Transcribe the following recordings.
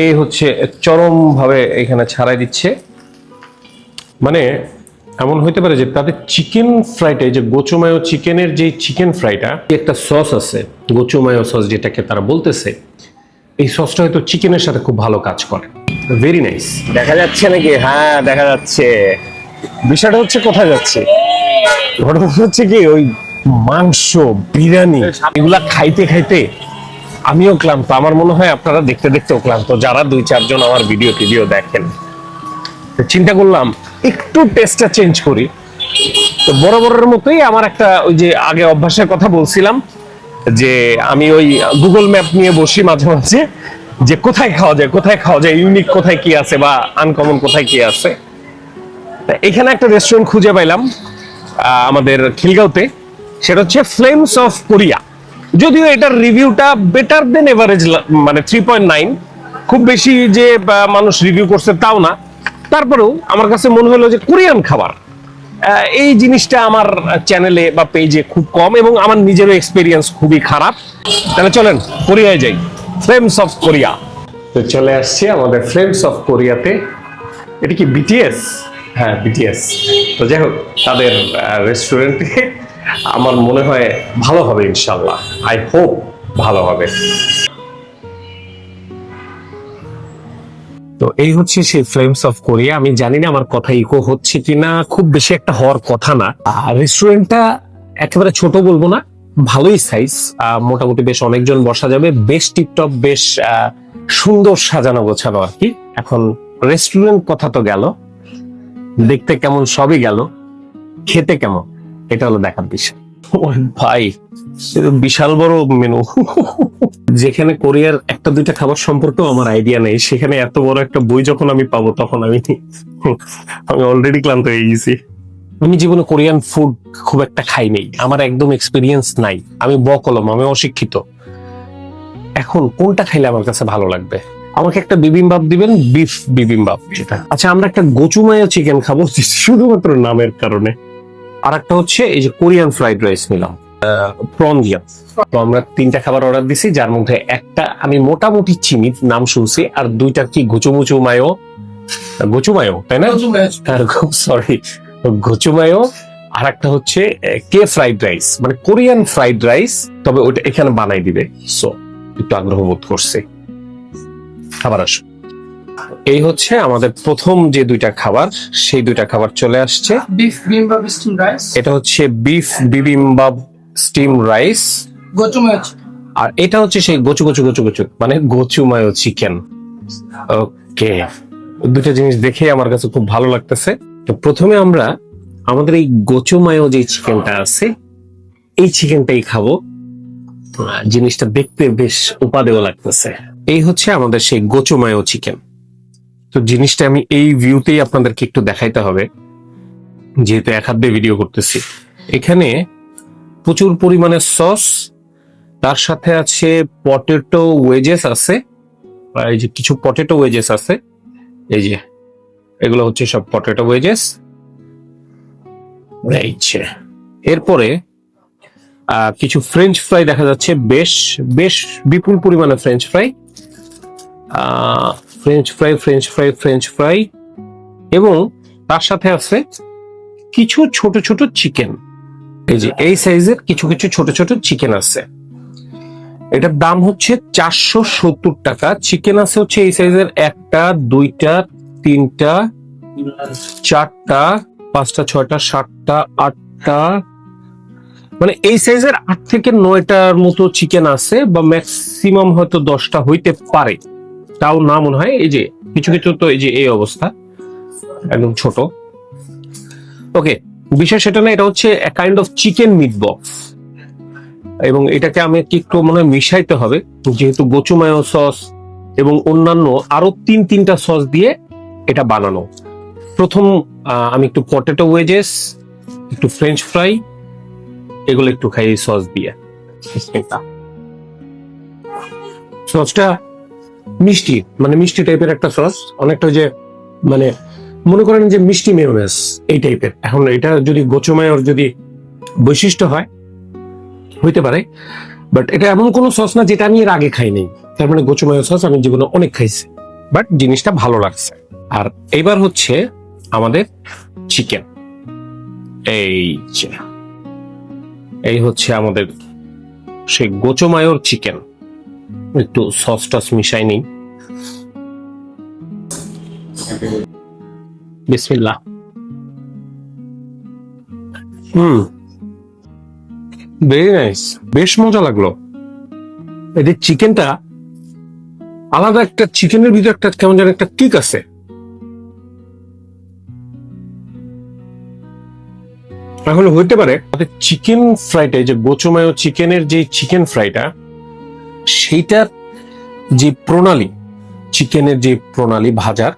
এই হচ্ছে চরম ভাবে এখানে ছাড়াই দিচ্ছে। মানে এমন হইতে পারে যে তাদের চিকেন ফ্রাইটা, যে গোচুমায়ো চিকেনের যে চিকেন ফ্রাইটা, একটা সস আছে গোচুমায়ো সস যেটাকে তারা বলতেছে, এই সসটা হয়তো চিকেনের সাথে খুব ভালো কাজ করে। Very nice. দেখা যাচ্ছে নাকি? হ্যাঁ দেখা যাচ্ছে। বিষয়টা হচ্ছে কোথায় যাচ্ছে, ঘটনা হচ্ছে কি ওই মাংস বিরিয়ানি এগুলা খাইতে খাইতে আমিও ক্লান্ত। আমার মনে হয় আপনারা দেখতে দেখতেও ক্লান্ত, যারা 2-4 জন আমার ভিডিও দেখেন। চিন্তা করলাম একটু টেস্টটা চেঞ্জ করি। তো বরাবরের মতোই আমার একটা ওই যে আগে অভ্যাসের কথা বলছিলাম, যে আমি ওই গুগল ম্যাপ নিয়ে বসি মাঝে মাঝে, যে কোথায় খাওয়া যায়, ইউনিক কোথায় কি আছে বা আনকমন কোথায় কি আছে। এখানে একটা রেস্টুরেন্ট খুঁজে পাইলাম আমাদের খিলগাঁওতে, সেটা হচ্ছে ফ্লেমস অফ কোরিয়া। যদিও এটার রিভিউটা বেটার দেন এভারেজ, মানে 3.9, খুব বেশি যে মানুষ রিভিউ করছে তাও না। তারপরেও আমার কাছে মনে হলো যে কোরিয়ান খাবার এই জিনিসটা আমার চ্যানেলে বা পেজে খুব কম, এবং আমার নিজেরও এক্সপিরিয়েন্স খুবই খারাপ। তাহলে চলেন কোরিয়ায় যাই, ফ্লেমস অফ কোরিয়া। তো চলে আসছি আমাদের ফ্লেমস অফ কোরিয়াতে। এটা কি বিটিএস? হ্যাঁ বিটিএস। তো যাই হোক, তাদের রেস্টুরেন্টে আমার মনে হয় ভালো হবে ইনশাল্লাহ, আই হোপ ভালো হবে। তো এই হচ্ছে সেই ফ্লেমস অফ কোরিয়া। আমি জানি না আমার কথা ইকো হচ্ছে কিনা, খুব বেশি একটা হওয়ার কথা না। রেস্টুরেন্টটা একেবারে ছোট বলবো না, ভালোই সাইজ, মোটামুটি বেশ অনেকজন বসা যাবে, বেশ টিপটপ, বেশ সুন্দর সাজানো গোছানো আর কি। এখন রেস্টুরেন্ট কথা তো গেল, দেখতে কেমন সবই গেল, খেতে কেমন এটা হলো দেখার বিষয়। ভাই বিশাল বড় মেনু। যেখানে কোরিয়ার একটা দুইটা খাবার সম্পর্কেও আমার আইডিয়া নেই, সেখানে এত বড় একটা বই যখন আমি পাবো তখন আমি অলরেডি ক্লান্ত হয়ে গেছি। আমি জীবনে কোরিয়ান ফুড খুব একটা খাই নেই, আমার একদম এক্সপিরিয়েন্স নাই। আমি বকলম, আমি অশিক্ষিত। এখন কোনটা খাইলে আমার কাছে ভালো লাগবে? আমাকে একটা বিবিম্বাপ দিবেন, বিফ বিবিম্বাপ যেটা। আচ্ছা, আমরা একটা গোচুমায়ো চিকেন খাবো শুধুমাত্র নামের কারণে। আর একটা হচ্ছে এই যে কোরিয়ান ফ্রাইড রাইস নিলাম প্রন দিয়া। তো আমরা 3টা খাবার অর্ডার দিছি, যার মধ্যে একটা আমি মোটামুটি চিনি, নাম শুনছি, আর 2টা কি গোচুমায়ো, তাই না? সরি, গোচুমায়ো। আর একটা হচ্ছে কে ফ্রাইড রাইস, মানে কোরিয়ান ফ্রাইড রাইস, তবে ওটা এখানে বানাই দিবে। সো একটু আগ্রহ বোধ করছে, খাবার আসো। এই হচ্ছে আমাদের প্রথম যে 2টা খাবার, সেই 2টা খাবার চলে আসছে। বিফ বিবিম্বাপ স্টিম রাইস, এটা হচ্ছে বিফ বিবিম্বাপ স্টিম রাইস, গোচুমায়ো, আর এটা হচ্ছে সেই গোচু মানে গোচুমায়ো চিকেন। ওকে, 2টা জিনিস দেখে আমার কাছে খুব ভালো লাগতেছে। তো প্রথমে আমরা আমাদের এই গোচুমায়ো যে চিকেনটা আছে, এই চিকেনটাই খাবো। জিনিসটা দেখতে বেশ উপাদেয় লাগতেছে। এই হচ্ছে আমাদের সেই গোচুমায়ো চিকেন। তো জিনিসটা আমি এই ভিউতেই আপনাদেরকে একটু দেখাইতে হবে, যেহেতু এক হাত দিয়ে ভিডিও করতেছি। এখানে প্রচুর পরিমাণে সস, তার সাথে আছে পটেটো ওয়েজেস আছে, এই যে কিছু পটেটো ওয়েজেস আছে, এই যে এগুলো হচ্ছে সব পটেটো ওয়েজেস। এরপরে কিছু ফ্রেঞ্চ ফ্রাই দেখা যাচ্ছে, বেশ বেশ বিপুল পরিমাণে ফ্রেঞ্চ ফ্রাই, ফ্রেঞ্চ ফ্রাই, এবং তার সাথে আছে কিছু ছোট ছোট চিকেন। এই যে এই সাইজের কিছু কিছু ছোট ছোট চিকেন আছে। এটার দাম হচ্ছে 470 টাকা। চিকেন আছে হচ্ছে এই সাইজের 1টা 2টা 3টা 4টা 5টা 6টা 7টা 8টা, মানে এই সাইজের 8 থেকে 9টার মতো চিকেন আছে, বা ম্যাক্সিমাম হয়তো 10টা হইতে পারে, তাও না মনে হয়। এই যে কিছু কিছু তো এই যে এই অবস্থা, একদম ছোট। ওকে, বিষয় সেটা না, এটা হচ্ছে kind of chicken meat box, এবং এটাকে আমি একটু মনে হয় মিশাইতে হবে, যেহেতু গোচুমায়ো সস এবং অন্যান্য আরো 3টা সস দিয়ে এটা বানানো। প্রথম আমি একটু পটেটো ওয়েজেস, একটু ফ্রেঞ্চ ফ্রাই, এগুলো একটু খাই এই সস দিয়ে। সসটা মিষ্টি, মানে মিষ্টি টাইপের একটা সস, অনেকটা যে মানে মনে করেন যে মিষ্টি মেয়োনেজ এই টাইপের। এখন এটা যদি গোচুমায়োর যদি বৈশিষ্ট্য হয়, হইতে পারে, বাট এটা এমন কোনো সস না যেটা আমি এর আগে খাই নাই। তার মানে গোচমায় সস আমি জীবনে অনেক খাইছি, বাট জিনিসটা ভালো লাগছে। আর এইবার হচ্ছে আমাদের চিকেন। এই হচ্ছে আমাদের সেই গোচমায়োর চিকেন। একটু সস টস মিশাই নেই। বিসমিল্লাহ। ভেরি নাইস, বেশ মজা লাগলো। এদের চিকেনটা আলাদা, একটা চিকেনের ভিতরে একটা কেমন যেন একটা কিক আছে। তাহলে হইতে পারে চিকেন ফ্রাইটা, যে গোচমায় চিকেনের যে চিকেন ফ্রাইটা, সেইটার যে প্রণালী, চিকেনের যে প্রণালী ভাজার,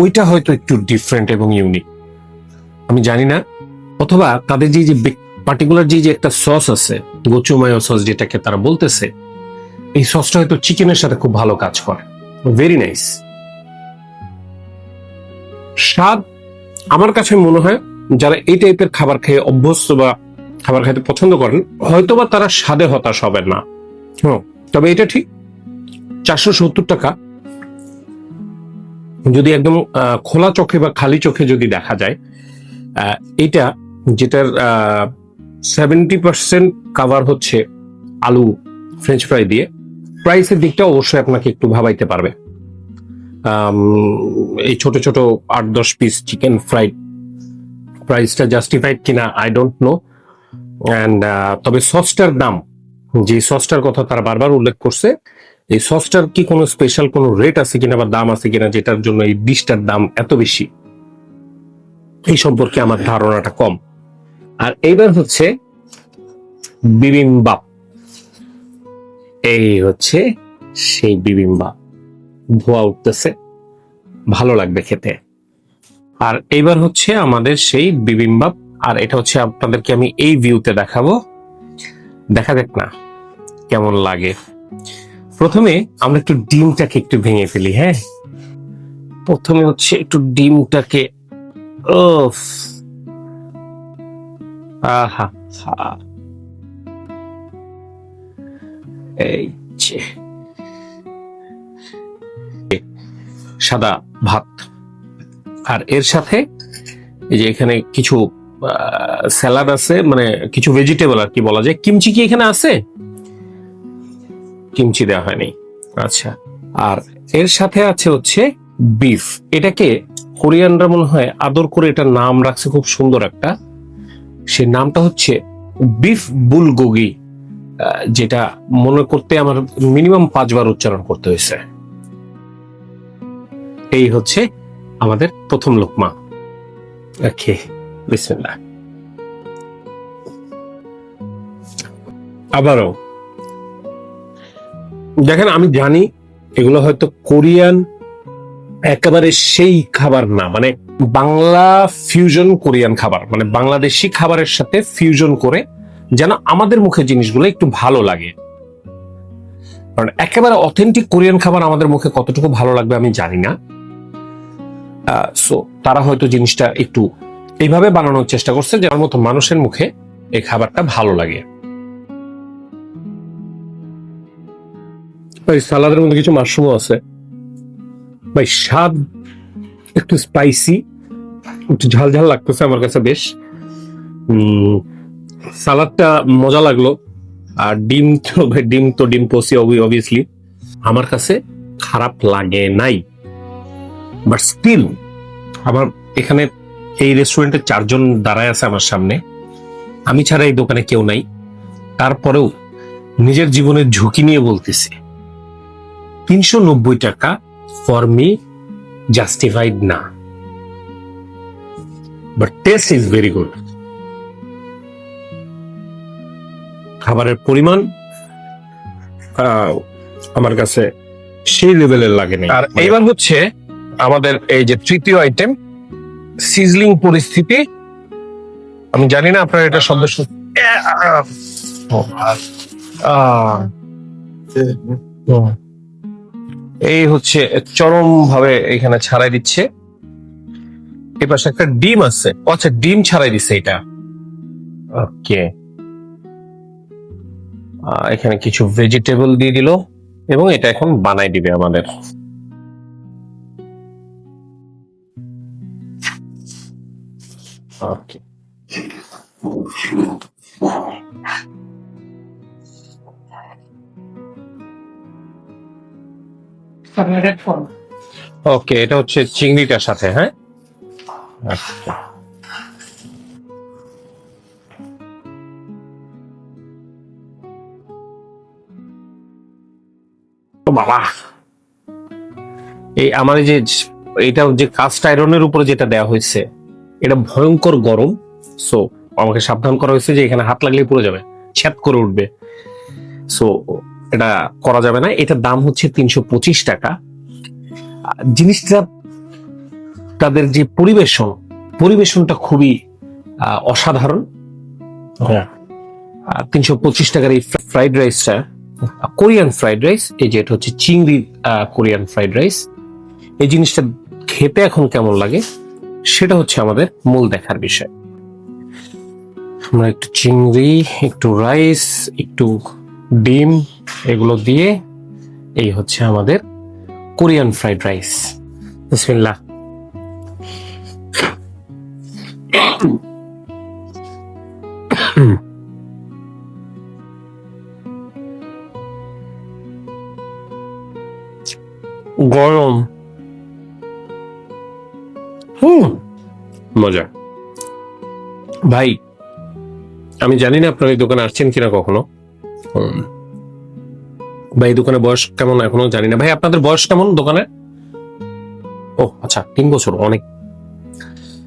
ওইটা হয়তো একটু ডিফারেন্ট এবং ইউনিক। আমি জানি না, অথবা তাদের যে পার্টিকুলার যে একটা সস আছে, গোচুমায় সস যেটাকে তারা বলতেছে, এই সসটা হয়তো চিকেনের সাথে খুব ভালো কাজ করে। ভেরি নাইস স্বাদ। আমার কাছে মনে হয় যারা এই টাইপের খাবার খেয়ে অভ্যস্ত বা খাবার খেতে পছন্দ করেন, হয়তোবা তারা স্বাদে হতাশ হবেন না। তবে এটা ঠিক 470 টাকা যদি একদম খোলা চোখে বা খালি চোখে যদি দেখা যায়, এটা যেটার 70% কাভার হচ্ছে আলু ফ্রেঞ্চ ফ্রাই দিয়ে, প্রাইসের দিকটা অবশ্যই আপনাকে একটু ভাবাইতে পারবে। এই ছোট ছোট 8-10 পিস চিকেন ফ্রাইড, প্রাইসটা জাস্টিফাইড কিনা আই ডোন্ট নো। অ্যান্ড তবে সসটার দাম, যে সসটার কথা তারা বারবার উল্লেখ করছে, এই সসটার কি কোনো স্পেশাল কোনো রেট আছে কিনা বা দাম আছে কিনা, যেটার জন্য এই ডিশটার দাম এত বেশি, এই সম্পর্কে আমার ধারণাটা কম। আর এইবার হচ্ছে বিবিম্বাপ। এই হচ্ছে সেই বিবিম্বাপ, ধোয়া উঠতেছে, ভালো লাগবে খেতে। আর এইবার হচ্ছে আমাদের সেই বিবিম্বাপ। আর এটা হচ্ছে আপনাদেরকে আমি এই ভিউতে দেখাবো, দেখা যাক না কেমন লাগে। প্রথমে আমরা একটু ডিমটাকে একটু ভেঙে ফেলি। হ্যাঁ, প্রথমে হচ্ছে একটু ডিমটাকে, আহা, এই যে সাদা ভাত, আর এর সাথে এই যে এখানে কিছু স্যালাড আছে, মানে কিছু ভেজিটেবল আর কি বলা যায়। কিমচি কি এখানে আছে? কিমচি দেওয়া হয়নি, আচ্ছা। আর এর সাথে আছে হচ্ছে বিফ। এটাকে কোরিয়ানরা মনে হয় আদর করে এটার নাম রাখছে খুব সুন্দর একটা, সে নামটা হচ্ছে বিফ বুলগোগি, যেটা মনে করতে আমার মিনিমাম 5 বার উচ্চারণ করতে হয়েছে। এই হচ্ছে আমাদের প্রথম লোকমা। ওকে, বিসমিল্লাহ। আবারও দেখেন, আমি জানি এগুলো হয়তো কোরিয়ান একেবারে সেই খাবার না, মানে বাংলা ফিউশন কোরিয়ান খাবার, মানে বাংলাদেশি খাবারের সাথে ফিউশন করে যেন আমাদের মুখে জিনিসগুলো একটু ভালো লাগে। কারণ একেবারে অথেন্টিক কোরিয়ান খাবার আমাদের মুখে কতটুকু ভালো লাগবে আমি জানি না। সো তারা হয়তো জিনিসটা একটু এইভাবে বানানোর চেষ্টা করছে যার মতো মানুষের মুখে এই খাবারটা ভালো লাগে। ভাই সালাদের মধ্যে কিছু মাশরুমও আছে ভাই, স্বাদ একটু স্পাইসি, একটু ঝাল ঝাল লাগতেছে আমার কাছে বেশ। সালাদটা মজা লাগলো। আর ডিম তো ডিম পোসি অবভিয়াসলি আমার কাছে খারাপ লাগে নাই, বাট স্টিল আমার এখানে এই রেস্টুরেন্টে 4 জন দাঁড়ায় আছে আমার সামনে, আমি ছাড়া এই দোকানে কেউ নাই। তারপরেও নিজের জীবনের ঝুঁকি নিয়ে বলতেছি 390 টাকা ফর মি জাস্টিফাইড না, but test is very good. খাবারের পরিমাণ আমার কাছে সেই লেভেলের লাগে না। আর এইবার হচ্ছে আমাদের এই যে তৃতীয় আইটেম, সিজলিং পরিস্থিতি। আমি জানি না আপনার এটা শব্দ এই হচ্ছে চরম ভাবে এখানে ছাড়াই দিচ্ছে। এই পাশে একটা ডিম আছে, আচ্ছা ডিম ছাড়াই দিচ্ছে এটা। ওকে, এখানে কিছু ভেজিটেবল দিয়ে দিল এবং এটা এখন বানাই দিবে আমাদের। ওকে, Fermented form. ওকে, এটা হচ্ছে চিংড়িটার সাথে। হ্যাঁ, আচ্ছা। ও বাবা, এই আমার এই যে এটা যে কাস্ট আয়রনের উপরে যেটা দেওয়া হয়েছে এটা ভয়ঙ্কর গরম। সো আমাকে সাবধান করা হয়েছে যে এখানে হাত লাগলে পুড়ে যাবে, ছ্যাপ করে উঠবে। সো এটা করা যাবে না। এটার দাম হচ্ছে 325 টাকা। জিনিসটা তাদের যে পরিবেশনটা খুবই অসাধারণ। হ্যাঁ, 325 টাকার এই ফ্রাইড রাইসটা, কোরিয়ান ফ্রাইড রাইস, এই যে এটা হচ্ছে চিংড়ি কোরিয়ান ফ্রাইড রাইস। এই জিনিসটা খেতে এখন কেমন লাগে সেটা হচ্ছে আমাদের মূল দেখার বিষয়। আমরা একটু চিংড়ি, একটু রাইস, একটু ডিম এগুলো দিয়ে এই হচ্ছে আমাদের কোরিয়ান ফ্রাইড রাইস। বিসমিল্লাহ। গরম, মজা। ভাই আমি জানি না আপনার এই দোকানে আসছেন কিনা কখনো, ভাই এই দোকানের বয়স কেমন এখনো জানি না। ভাই আপনাদের বয়স কেমন দোকানে? ও আচ্ছা, 3 বছর, অনেক।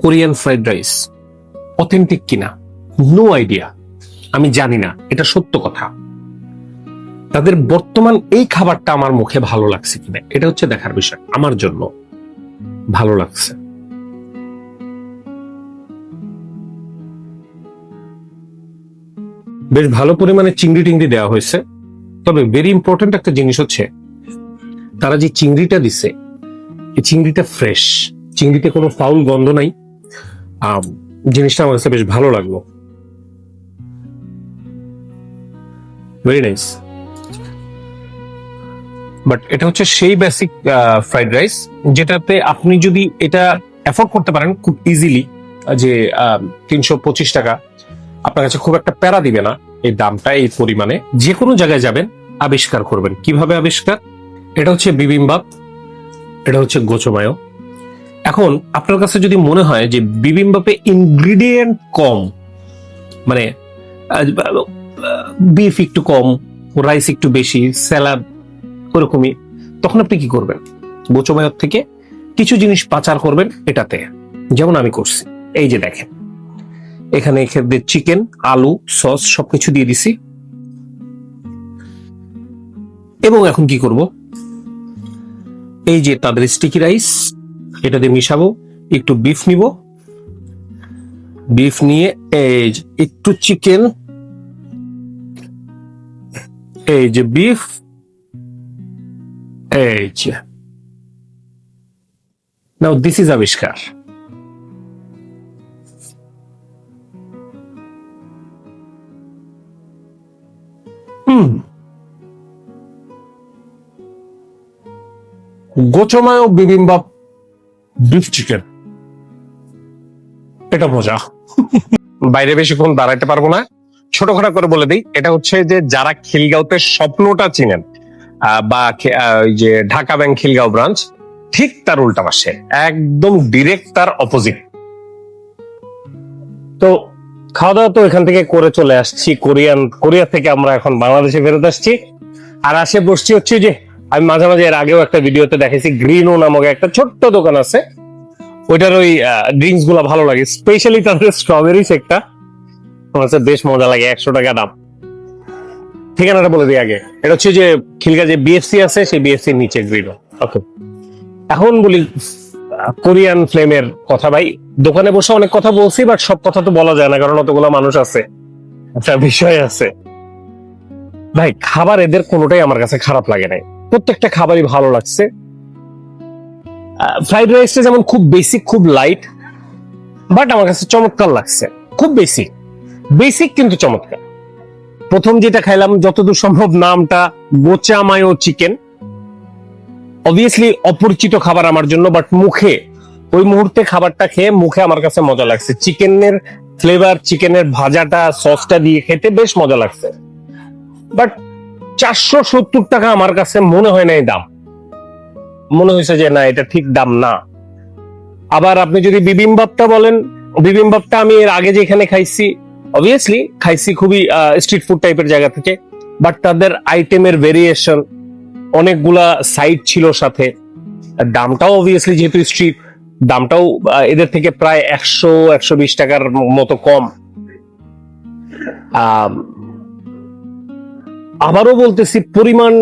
কোরিয়ান ফ্রাইড রাইস অথেন্টিক কিনা নো আইডিয়া, আমি জানি না, এটা সত্য কথা। তাদের বর্তমান এই খাবারটা আমার মুখে ভালো লাগছে কিনা এটা হচ্ছে দেখার বিষয়। আমার জন্য ভালো লাগছে। বেশ ভালো পরিমাণে চিংড়ি টিংড়ি দেওয়া হয়েছে। তবে ভেরি ইম্পর্টেন্ট একটা জিনিস হচ্ছে তারা যে চিংড়িটা দিছে এই চিংড়িটা ফ্রেশ, চিংড়িতে কোনো ফাউল গন্ধ নাই। জিনিসটা আমার কাছে বেশ ভালো লাগলো, ভেরি নাইস। বাট এটা হচ্ছে সেই বেসিক ফ্রাইড রাইস যেটাতে আপনি যদি এটা অ্যাফোর্ড করতে পারেন খুব ইজিলি, যে 325 টাকা আপনার কাছে খুব একটা প্যারা দিবে না এই দামটা, এই পরিমাণে যে কোনো জায়গায় যাবেন আবিষ্কার করবেন। কিভাবে আবিষ্কার? এটা হচ্ছে বিবিম্বাপ, এটা হচ্ছে গোচোমায়ো। এখন আপনার কাছে যদি মনে হয় যে বিবিম্বাপে ইনগ্রিডিয়েন্ট কম, মানে বিফ একটু কম, রাইস একটু বেশি, স্যালাড ওরকমই, তখন আপনি কি করবেন? গোচোমায়োর থেকে কিছু জিনিস পাচার করবেন এটাতে, যেমন আমি করছি। এই যে দেখেন, এখানে এখানে চিকেন, আলু, সস সবকিছু দিয়ে দিছি। এবং এখন কি করব? এই যে তাদের স্টিকি রাইস, এটা দিয়ে মিশাবো। একটু বিফ নিব, বিফ নিয়ে এই যে একটু চিকেন, এই যে বিফ, এই যে নাও দিস ইজ আবিষ্কার। গোচোমায়ো বিবিম্বাপ বিফ চিকেন, এটা মজা। বাইরে বেশিক্ষণ দাঁড়াইতে পারবো না, ছোটখাটো করে বলে দিই, এটা হচ্ছে যে যারা খিলগাঁওতে স্বপ্নটা চিনেন বা ওই যে ঢাকা ব্যাংক খিলগাঁও ব্রাঞ্চ, ঠিক তার উল্টা পাশে, একদম ডিরেক্ট তার অপোজিট। তো খাওয়া দাওয়া তো এখান থেকে করে চলে আসছি, কোরিয়া থেকে আমরা এখন বাংলাদেশে ফেরত আসছি। আর আসে বসছি হচ্ছে যে আমি মাঝে মাঝে এর আগেও একটা ভিডিওতে দেখেছি, গ্রিনো নামক একটা ছোট্ট দোকান আছে, ওইটার ওই ড্রিঙ্কস গুলা ভালো লাগে, স্পেশালি তাদের স্ট্রবেরি শেকটা আমার কাছে বেশ মজা লাগে। 100 টাকা দাম। ঠিকানাটা বলে দিই আগে, এটা হচ্ছে যে খিলগা যে বিএফসি আছে সেই বিএফসি এর নিচে গ্রিনো। ওকে, এখন বলি কোরিয়ান ফ্লেমের কথা। ভাই দোকানে বসে অনেক কথা বলছি, বাট সব কথা তো বলা যায় না, কারণ অতগুলো মানুষ আছে, একটা বিষয় আছে। ভাই খাবার এদের কোনোটাই আমার কাছে খারাপ লাগে নাই, প্রত্যেকটা খাবারই ভালো লাগছে। ফ্রাইড রাইসটা যেমন খুব বেসিক, খুব লাইট, বাট আমার কাছে চমৎকার লাগছে। খুব বেসিক কিন্তু চমৎকার। প্রথম যেটা খাইলাম যতদূর সম্ভব নামটা গোচা মায়ো চিকেন, অবভিয়াসলি অপরিচিত খাবার আমার জন্য, বাট মুখে ওই মুহূর্তে খাবারটা খেয়ে মুখে আমার কাছে মজা লাগছে। চিকেনের ফ্লেভার, চিকেনের ভাজাটা সসটা দিয়ে খেতে বেশ মজা লাগছে। বাট 470 টাকা আমার কাছে মনে হয় না এই দাম, মনে হয়েছে যে না এটা ঠিক দাম না। আবার আপনি যদি বিবিম্বাপটা বলেন, বিবিম্বাপটা আমি এর আগে যেখানে খাইছি অবভিয়াসলি খাইছি খুবই স্ট্রিট ফুড টাইপের জায়গা থেকে, বাট তাদের আইটেমের ভেরিয়েশন, অনেকগুলা সাইড ছিল সাথে, দামটাও অবভিয়াসলি যেহেতু স্ট্রিট, দামটাও এদের থেকে প্রায় 100-120 টাকার মতো কম। আবারও বলতেছি পরিমাণ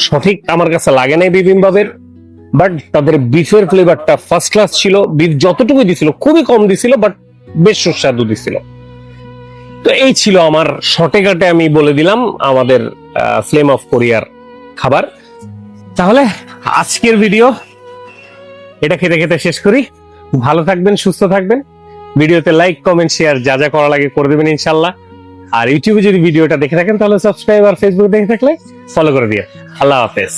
সঠিক আমার কাছে লাগে নাই বিবিম্বাবের, বাট তাদের বিফের ফ্লেভারটা ফার্স্ট ক্লাস ছিল। বিফ যতটুকু দিছিল খুবই কম দিছিল, বাট বেশ সুস্বাদু দিছিল। তো এই ছিল আমার শর্টে কাটে আমি বলে দিলাম আমাদের ফ্লেম অফ কোরিয়ার খাবার। তাহলে আজকের ভিডিও এটা খেতে খেতে শেষ করি। ভালো থাকবেন, সুস্থ থাকবেন। ভিডিওতে লাইক, কমেন্ট, শেয়ার যা যা করা লাগে করে দেবেন ইনশাল্লাহ। আর ইউটিউবে যদি ভিডিওটা দেখে থাকেন তাহলে সাবস্ক্রাইব, আর ফেসবুক দেখে থাকলে ফলো করে দিয়ে। আল্লাহ হাফেজ।